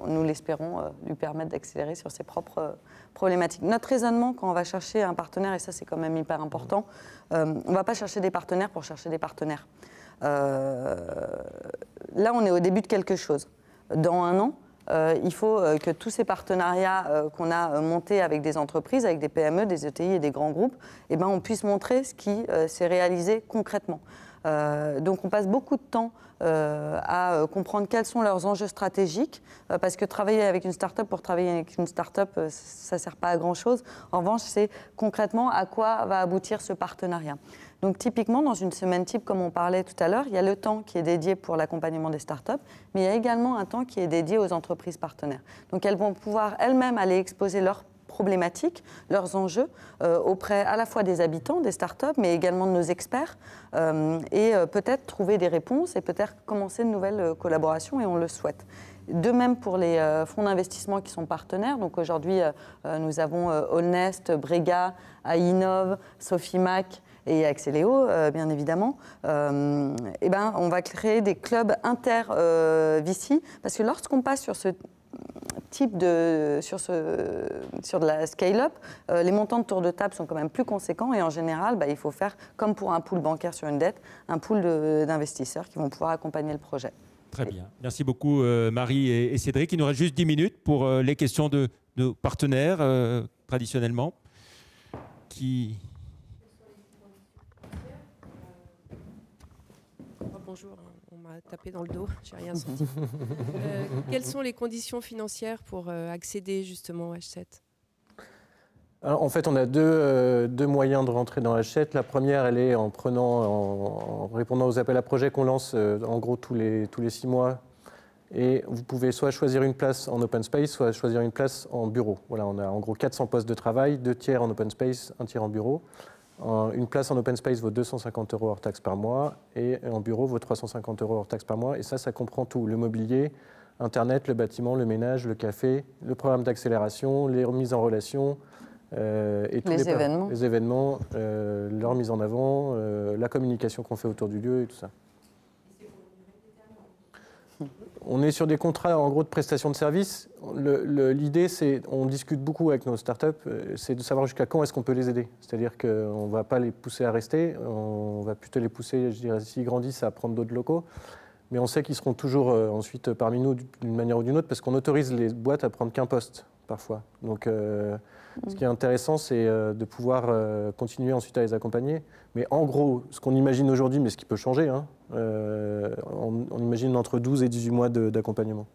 Speaker 2: nous l'espérons, lui permettre d'accélérer sur ses propres problématiques. Notre raisonnement, quand on va chercher un partenaire, et ça c'est quand même hyper important, on ne va pas chercher des partenaires pour chercher des partenaires. Là, on est au début de quelque chose. Dans un an, il faut que tous ces partenariats qu'on a montés avec des entreprises, avec des PME, des ETI et des grands groupes, on puisse montrer ce qui s'est réalisé concrètement. Donc on passe beaucoup de temps à comprendre quels sont leurs enjeux stratégiques, parce que travailler avec une start-up pour travailler avec une start-up, ça ne sert pas à grand-chose. En revanche, c'est concrètement à quoi va aboutir ce partenariat. Donc typiquement, dans une semaine type, comme on parlait tout à l'heure, il y a le temps qui est dédié pour l'accompagnement des startups, mais il y a également un temps qui est dédié aux entreprises partenaires. Donc elles vont pouvoir elles-mêmes aller exposer leurs problématiques, leurs enjeux auprès à la fois des habitants, des startups, mais également de nos experts, et peut-être trouver des réponses et peut-être commencer de nouvelles collaborations, et on le souhaite. De même pour les fonds d'investissement qui sont partenaires. Donc aujourd'hui, nous avons Allnest, Brega, Ainov, Sofimac et Axeléo, bien évidemment. On va créer des clubs inter-VC, parce que lorsqu'on passe sur ce type sur de la scale-up, les montants de tour de table sont quand même plus conséquents, et en général, il faut faire, comme pour un pool bancaire sur une dette, un pool d'investisseurs qui vont pouvoir accompagner le projet.
Speaker 1: Très bien. Merci beaucoup Marie et Cédric. Il nous reste juste 10 minutes pour les questions de nos partenaires, traditionnellement.
Speaker 4: Bonjour, on m'a tapé dans le dos, j'ai rien senti. Quelles sont les conditions financières pour accéder justement au H7 ?
Speaker 3: Alors, en fait, on a deux moyens de rentrer dans H7. La première, elle est en répondant aux appels à projets qu'on lance en gros tous les 6 mois. Et vous pouvez soit choisir une place en open space, soit choisir une place en bureau. Voilà, on a en gros 400 postes de travail, 2 tiers en open space, 1 tiers en bureau. Une place en open space vaut 250 € hors taxe par mois, et en bureau vaut 350 € hors taxe par mois. Et ça comprend tout, le mobilier, Internet, le bâtiment, le ménage, le café, le programme d'accélération, les remises en relation, et tous les événements, leur mise en avant, la communication qu'on fait autour du lieu et tout ça. On est sur des contrats en gros de prestation de services. L'idée, c'est, on discute beaucoup avec nos startups, c'est de savoir jusqu'à quand est-ce qu'on peut les aider. C'est-à-dire qu'on ne va pas les pousser à rester, on va plutôt les pousser, je dirais, s'ils grandissent, à prendre d'autres locaux. Mais on sait qu'ils seront toujours ensuite parmi nous d'une manière ou d'une autre, parce qu'on autorise les boîtes à prendre qu'un poste parfois. Donc, ce qui est intéressant, c'est de pouvoir continuer ensuite à les accompagner. Mais en gros, ce qu'on imagine aujourd'hui, mais ce qui peut changer, hein, on imagine entre 12 et 18 mois d'accompagnement.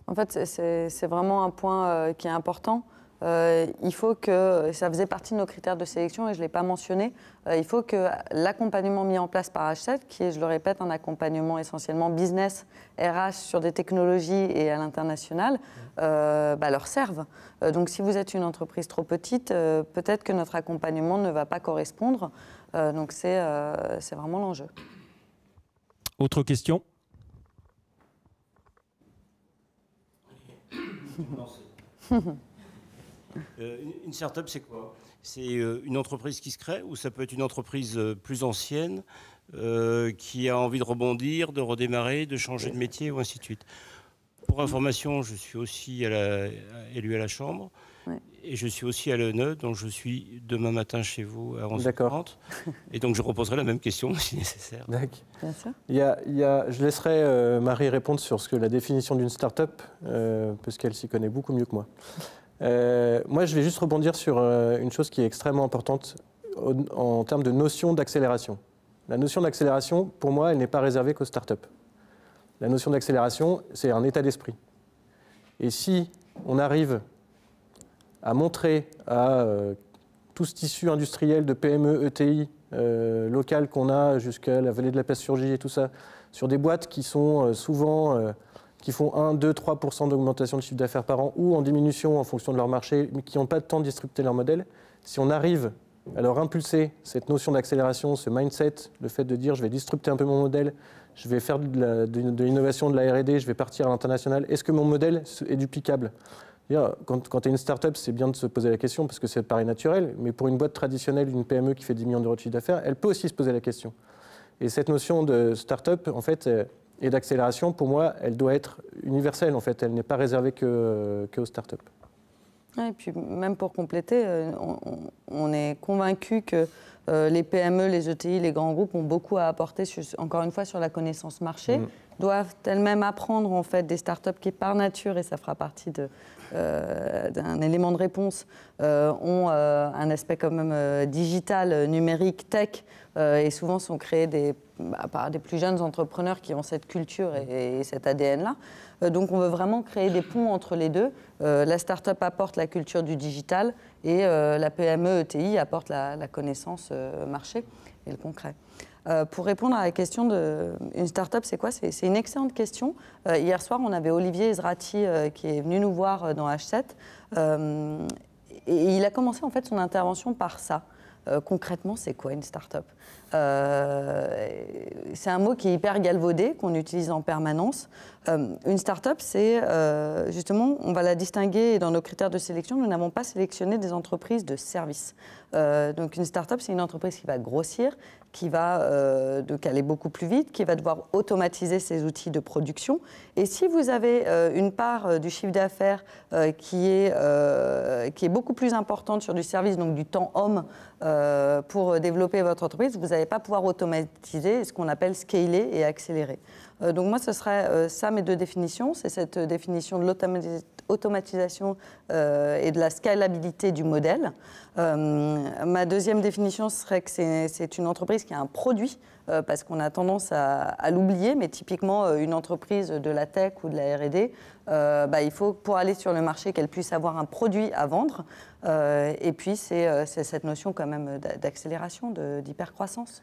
Speaker 2: En fait, c'est vraiment un point qui est important. il faut que, ça faisait partie de nos critères de sélection et je ne l'ai pas mentionné, il faut que l'accompagnement mis en place par H7, qui est, je le répète, un accompagnement essentiellement business, RH sur des technologies et à l'international, leur serve. Donc si vous êtes une entreprise trop petite, peut-être que notre accompagnement ne va pas correspondre. Donc c'est vraiment l'enjeu.
Speaker 1: Autre question ?
Speaker 10: Une start-up, c'est quoi? C'est une entreprise qui se crée ou ça peut être une entreprise plus ancienne qui a envie de rebondir, de redémarrer, de changer de métier ou ainsi de suite. Pour information, je suis aussi élu à la Chambre et je suis aussi à l'ENE, donc je suis demain matin chez vous à 11h30. Et donc je reposerai la même question si nécessaire.
Speaker 2: Bien sûr.
Speaker 3: Je laisserai Marie répondre sur la définition d'une start-up, parce qu'elle s'y connaît beaucoup mieux que moi. Moi, je vais juste rebondir sur une chose qui est extrêmement importante en termes de notion d'accélération. La notion d'accélération, pour moi, elle n'est pas réservée qu'aux startups. La notion d'accélération, c'est un état d'esprit. Et si on arrive à montrer à tout ce tissu industriel de PME, ETI, local qu'on a jusqu'à la vallée de la Place-Surgy et tout ça, sur des boîtes qui sont souvent... qui font 1, 2, 3% d'augmentation de chiffre d'affaires par an ou en diminution en fonction de leur marché, mais qui n'ont pas de temps de disrupter leur modèle, si on arrive à leur impulser cette notion d'accélération, ce mindset, le fait de dire je vais disrupter un peu mon modèle, je vais faire de l'innovation, de la R&D, je vais partir à l'international, est-ce que mon modèle est duplicable? Quand tu es une start-up, c'est bien de se poser la question parce que ça paraît naturel, mais pour une boîte traditionnelle, une PME qui fait 10 millions d'euros de chiffre d'affaires, elle peut aussi se poser la question. Et cette notion de start-up, en fait, et d'accélération, pour moi, elle doit être universelle, en fait. Elle n'est pas réservée qu'aux startups.
Speaker 2: Ouais, et puis, même pour compléter, on est convaincu que les PME, les ETI, les grands groupes ont beaucoup à apporter, encore une fois, sur la connaissance marché, doivent elles-mêmes apprendre, en fait, des startups qui, par nature, et ça fera partie d'un élément de réponse, ont un aspect quand même digital, numérique, tech, et souvent sont créés par des plus jeunes entrepreneurs qui ont cette culture et cet ADN-là. Donc on veut vraiment créer des ponts entre les deux. La start-up apporte la culture du digital et la PME ETI apporte la connaissance marché et le concret. Pour répondre à la question d'une start-up, c'est quoi? C'est une excellente question. Hier soir, on avait Olivier Ezrati qui est venu nous voir dans H7 et il a commencé en fait son intervention par ça. Concrètement, c'est quoi une start-up? C'est un mot qui est hyper galvaudé, qu'on utilise en permanence. Une start-up, c'est justement, on va la distinguer dans nos critères de sélection. Nous n'avons pas sélectionné des entreprises de services. Donc une start-up, c'est une entreprise qui va grossir, qui va aller beaucoup plus vite, qui va devoir automatiser ses outils de production. Et si vous avez une part du chiffre d'affaires qui est beaucoup plus importante sur du service, donc du temps homme, pour développer votre entreprise, vous n'allez pas pouvoir automatiser ce qu'on appelle scaler et accélérer. Donc moi, ce serait ça mes deux définitions. C'est cette définition de l'automatisation et de la scalabilité du modèle. Ma deuxième définition serait que c'est une entreprise qui a un produit, parce qu'on a tendance à l'oublier, mais typiquement une entreprise de la tech ou de la R&D, il faut pour aller sur le marché qu'elle puisse avoir un produit à vendre. Et puis c'est cette notion quand même d'accélération, d'hypercroissance.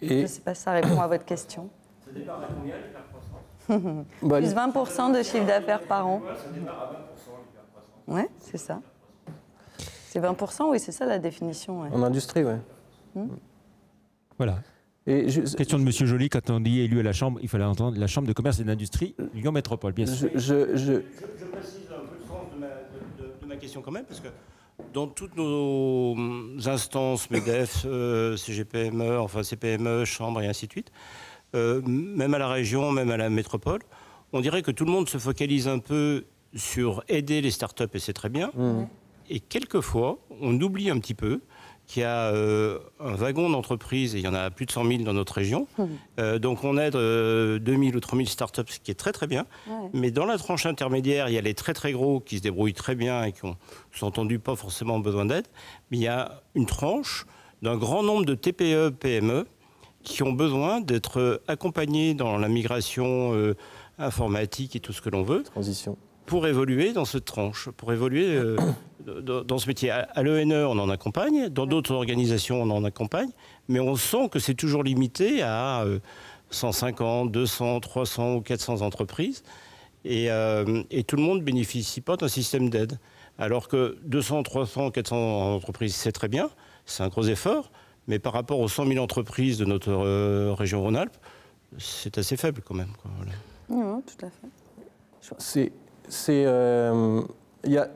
Speaker 2: Je ne sais pas si ça répond à votre question.
Speaker 10: Ça démarre à combien l'hypercroissance?
Speaker 2: Plus 20% de chiffre d'affaires par an.
Speaker 10: Ça démarre à 20% l'hypercroissance.
Speaker 2: Oui, c'est ça. C'est 20%, oui, c'est ça la définition. Ouais.
Speaker 3: En industrie, oui.
Speaker 1: Voilà. Question de M. Joly, quand on dit élu à la Chambre, il fallait entendre la Chambre de commerce et d'industrie Lyon Métropole, bien sûr.
Speaker 10: Je précise un peu le sens de ma question quand même, parce que dans toutes nos instances, MEDEF, CGPME, enfin CPME, Chambre et ainsi de suite, même à la région, même à la métropole, on dirait que tout le monde se focalise un peu sur aider les startups, et c'est très bien. Et quelquefois, on oublie un petit peu qu'il y a un wagon d'entreprises, et il y en a plus de 100 000 dans notre région. Donc on aide 2000 ou 3000 startups, ce qui est très très bien. Ouais. Mais dans la tranche intermédiaire, il y a les très très gros qui se débrouillent très bien et qui ont, sous-entendu, pas forcément besoin d'aide. Mais il y a une tranche d'un grand nombre de TPE, PME qui ont besoin d'être accompagnés dans la migration informatique et tout ce que l'on veut.
Speaker 3: Transition.
Speaker 10: pour évoluer dans cette tranche, pour évoluer dans ce métier. À l'ENE, on en accompagne, dans d'autres organisations, on en accompagne, mais on sent que c'est toujours limité à 150, 200, 300 ou 400 entreprises, et tout le monde ne bénéficie pas d'un système d'aide. Alors que 200, 300, 400 entreprises, c'est très bien, c'est un gros effort, mais par rapport aux 100 000 entreprises de notre région Rhône-Alpes, c'est assez faible quand même, quoi. Voilà.
Speaker 2: Oui, tout à fait.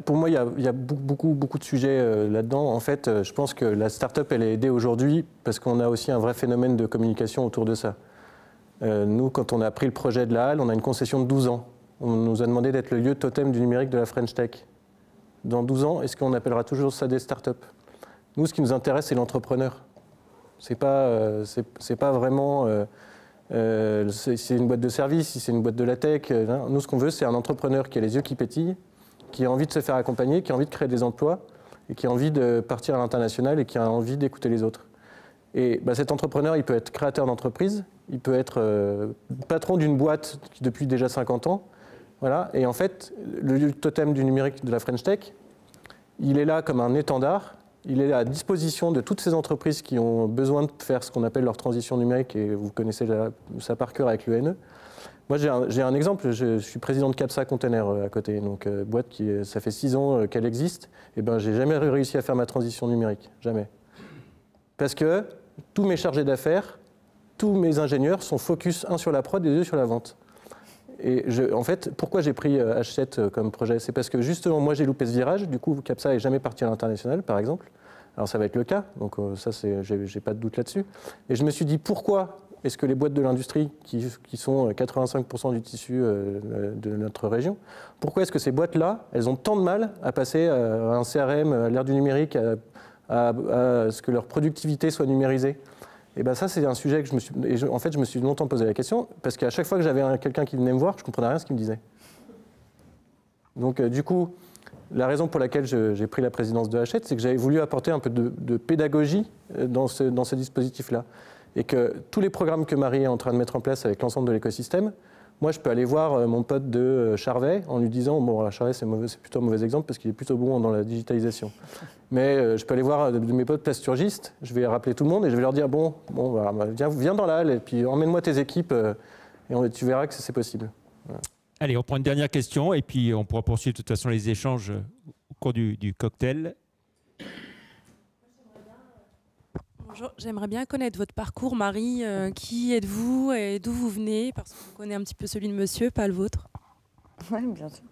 Speaker 3: Pour moi, il y a beaucoup de sujets là-dedans. En fait, je pense que la start-up, elle est aidée aujourd'hui parce qu'on a aussi un vrai phénomène de communication autour de ça. Nous, quand on a pris le projet de la Halle, on a une concession de 12 ans. On nous a demandé d'être le lieu totem du numérique de la French Tech. Dans 12 ans, est-ce qu'on appellera toujours ça des start-up? Nous, ce qui nous intéresse, c'est l'entrepreneur. C'est pas vraiment... c'est une boîte de service, si c'est une boîte de la tech. Nous, ce qu'on veut, c'est un entrepreneur qui a les yeux qui pétillent, qui a envie de se faire accompagner, qui a envie de créer des emplois et qui a envie de partir à l'international et qui a envie d'écouter les autres. Et cet entrepreneur, il peut être créateur d'entreprise, il peut être patron d'une boîte depuis déjà 50 ans. Voilà. Et en fait, le totem du numérique de la French Tech, il est là comme un étendard. Il est à la disposition de toutes ces entreprises qui ont besoin de faire ce qu'on appelle leur transition numérique, et vous connaissez ça par cœur avec l'ENE. Moi, j'ai un exemple, je suis président de Capsa Container à côté, donc boîte ça fait 6 ans qu'elle existe, et j'ai jamais réussi à faire ma transition numérique, jamais. Parce que tous mes chargés d'affaires, tous mes ingénieurs sont focus un sur la prod et deux sur la vente. Et en fait, pourquoi j'ai pris H7 comme projet? C'est parce que justement, moi j'ai loupé ce virage, du coup Capsa n'est jamais parti à l'international, par exemple. Alors ça va être le cas, donc ça, j'ai pas de doute là-dessus. Et je me suis dit, pourquoi est-ce que les boîtes de l'industrie, qui sont 85% du tissu de notre région, pourquoi est-ce que ces boîtes-là, elles ont tant de mal à passer à un CRM, à l'ère du numérique, à ce que leur productivité soit numérisée? Et ça, c'est un sujet que je me suis longtemps posé la question, parce qu'à chaque fois que j'avais quelqu'un qui venait me voir, je ne comprenais rien à ce qu'il me disait. Donc, du coup, la raison pour laquelle j'ai pris la présidence de Hachette, c'est que j'avais voulu apporter un peu de pédagogie dans ce dispositif-là. Et que tous les programmes que Marie est en train de mettre en place avec l'ensemble de l'écosystème, moi, je peux aller voir mon pote de Charvet en lui disant, bon, Charvet, c'est plutôt un mauvais exemple parce qu'il est plutôt bon dans la digitalisation. Mais je peux aller voir mes potes plasturgistes, je vais rappeler tout le monde et je vais leur dire, bon viens dans la halle et puis emmène-moi tes équipes et tu verras que c'est possible. Voilà.
Speaker 1: Allez, on prend une dernière question et puis on pourra poursuivre de toute façon les échanges au cours du cocktail.
Speaker 13: Bonjour, j'aimerais bien connaître votre parcours, Marie. Qui êtes-vous et d'où vous venez? Parce qu'on connaît un petit peu celui de monsieur, pas le vôtre.
Speaker 2: Oui, bien sûr.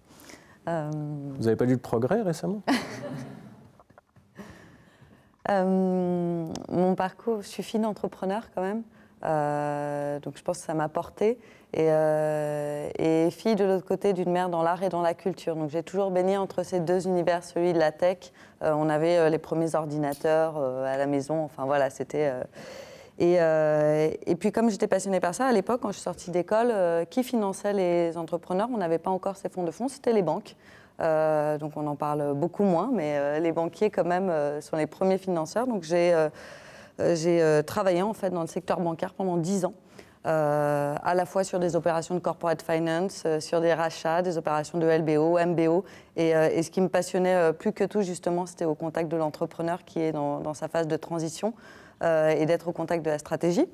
Speaker 3: Vous n'avez pas lu Le Progrès récemment?
Speaker 2: Mon parcours, je suis fille d'entrepreneur quand même. Donc je pense que ça m'a portée. Et fille de l'autre côté d'une mère dans l'art et dans la culture. Donc j'ai toujours baigné entre ces deux univers, celui de la tech. On avait les premiers ordinateurs à la maison. Enfin voilà, c'était... Et puis comme j'étais passionnée par ça, à l'époque, quand je suis sortie d'école, qui finançait les entrepreneurs? On n'avait pas encore ces fonds de fonds, c'était les banques. Donc on en parle beaucoup moins, mais les banquiers quand même sont les premiers financeurs. Donc j'ai travaillé en fait dans le secteur bancaire pendant 10 ans. À la fois sur des opérations de corporate finance, sur des rachats, des opérations de LBO, MBO. Et ce qui me passionnait plus que tout, justement, c'était au contact de l'entrepreneur qui est dans sa phase de transition et d'être au contact de la stratégie.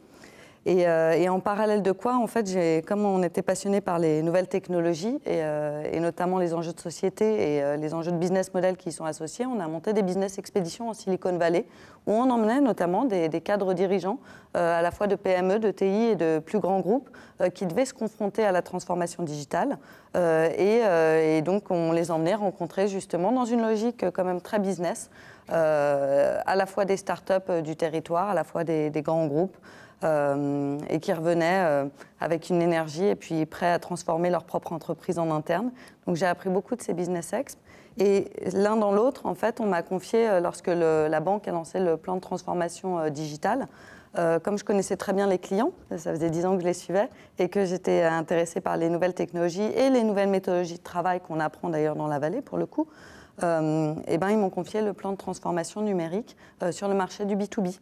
Speaker 2: Et en parallèle de quoi, en fait, comme on était passionné par les nouvelles technologies et notamment les enjeux de société et les enjeux de business model qui y sont associés, on a monté des business expéditions en Silicon Valley où on emmenait notamment des cadres dirigeants à la fois de PME, de TI et de plus grands groupes qui devaient se confronter à la transformation digitale. Et donc, on les emmenait rencontrer justement dans une logique quand même très business, à la fois des startups du territoire, à la fois des grands groupes. Et qui revenaient avec une énergie et puis prêts à transformer leur propre entreprise en interne. Donc j'ai appris beaucoup de ces business exps. Et l'un dans l'autre, en fait, on m'a confié, lorsque la banque a lancé le plan de transformation digitale, comme je connaissais très bien les clients, ça faisait 10 ans que je les suivais, et que j'étais intéressée par les nouvelles technologies et les nouvelles méthodologies de travail qu'on apprend d'ailleurs dans la vallée, pour le coup, ils m'ont confié le plan de transformation numérique sur le marché du B2B.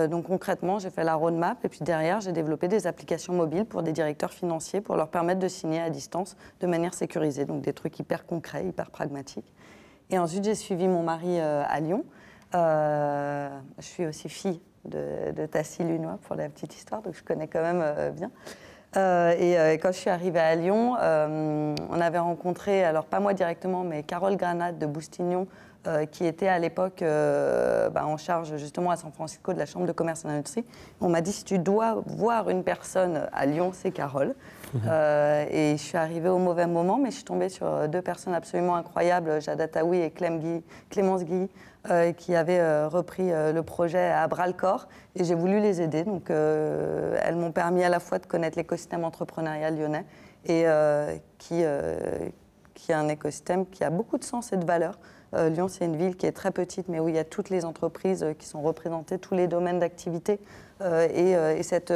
Speaker 2: Donc concrètement, j'ai fait la roadmap et puis derrière, j'ai développé des applications mobiles pour des directeurs financiers pour leur permettre de signer à distance de manière sécurisée. Donc des trucs hyper concrets, hyper pragmatiques. Et ensuite, j'ai suivi mon mari à Lyon. Je suis aussi fille de Tassi Lunois pour la petite histoire, donc je connais quand même bien. Quand je suis arrivée à Lyon, on avait rencontré, alors pas moi directement, mais Carole Granat de Boustignon, qui était à l'époque en charge justement à San Francisco de la Chambre de commerce et d'industrie. On m'a dit, si tu dois voir une personne à Lyon, c'est Carole. Et je suis arrivée au mauvais moment, mais je suis tombée sur deux personnes absolument incroyables, Jada Taoui et Clémence Guy, qui avaient repris le projet à bras-le-corps. Et j'ai voulu les aider. Donc elles m'ont permis à la fois de connaître l'écosystème entrepreneurial lyonnais et qui est un écosystème qui a beaucoup de sens et de valeur. Lyon, c'est une ville qui est très petite, mais où il y a toutes les entreprises qui sont représentées, tous les domaines d'activité. Et cette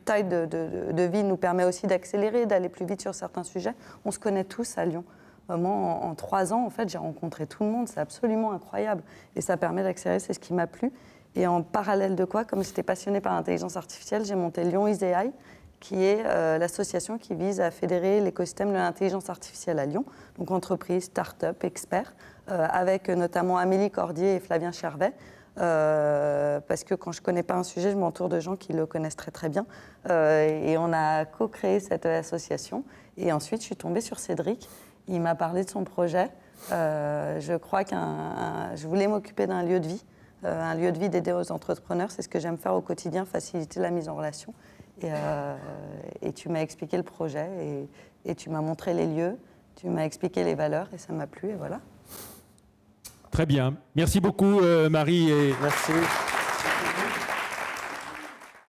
Speaker 2: taille de ville nous permet aussi d'accélérer, d'aller plus vite sur certains sujets. On se connaît tous à Lyon. Moi, en 3 ans, en fait, j'ai rencontré tout le monde. C'est absolument incroyable. Et ça permet d'accélérer, c'est ce qui m'a plu. Et en parallèle de quoi, comme j'étais passionnée par l'intelligence artificielle, j'ai monté Lyon is AI, qui est l'association qui vise à fédérer l'écosystème de l'intelligence artificielle à Lyon, donc entreprises, start-up, experts, avec notamment Amélie Cordier et Flavien Chervet, parce que quand je ne connais pas un sujet, je m'entoure de gens qui le connaissent très très bien. Et on a co-créé cette association. Et ensuite, je suis tombée sur Cédric. Il m'a parlé de son projet. Je crois je voulais m'occuper d'un lieu de vie, un lieu de vie dédié aux entrepreneurs. C'est ce que j'aime faire au quotidien, faciliter la mise en relation. Et tu m'as expliqué le projet et tu m'as montré les lieux, tu m'as expliqué les valeurs et ça m'a plu et voilà.
Speaker 1: Très bien. Merci beaucoup Marie.
Speaker 3: Merci.